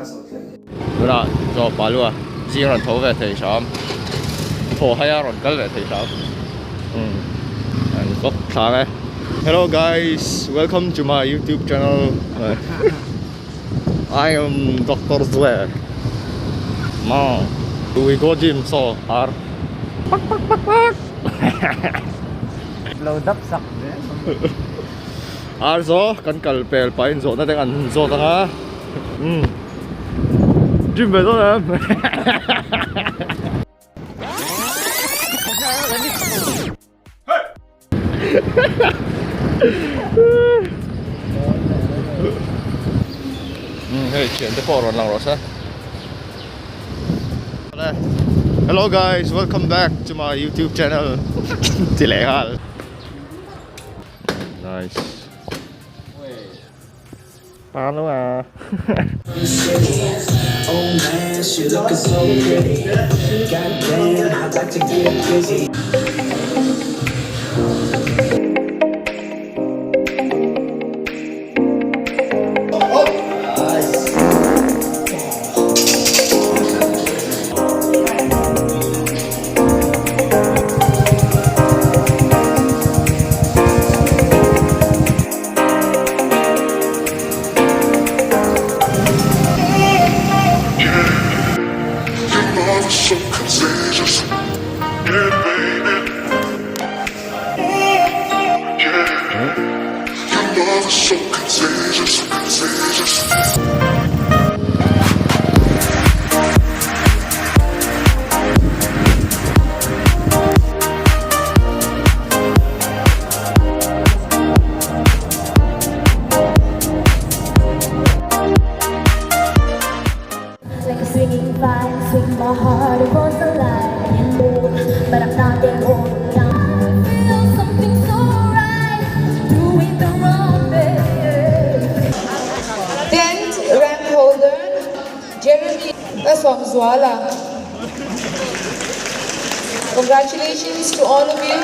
Đúng rồi, rồi bà luôn à. Riêng là thổ về thì sao? Thổ hay là cái về thì sao? Anh có sáng ấy. Hello guys, welcome to my YouTube channel. I am Dr. Zwe. Now, we go gym so hard. Load up sak Also, kan kalpel pa in zo na teng an zo ta ha. Gym về thôi em. Hey, chuyện tới phổ lang rồi sao? Hello guys, welcome back to my YouTube channel. Thì lẽ hả? Nice. Pan đúng à. Oh man, she looking so pretty. Goddamn, I'd like to get busy. So contagious, yeah, baby. Yeah, your love is so contagious, contagious. Like a swinging vine, swing my heart, it was alive and bold, but I'm not that old. I feel something so right, doing the wrong thing. 10th rank holder, Jeremy. That's from Zwala. Congratulations to all of you.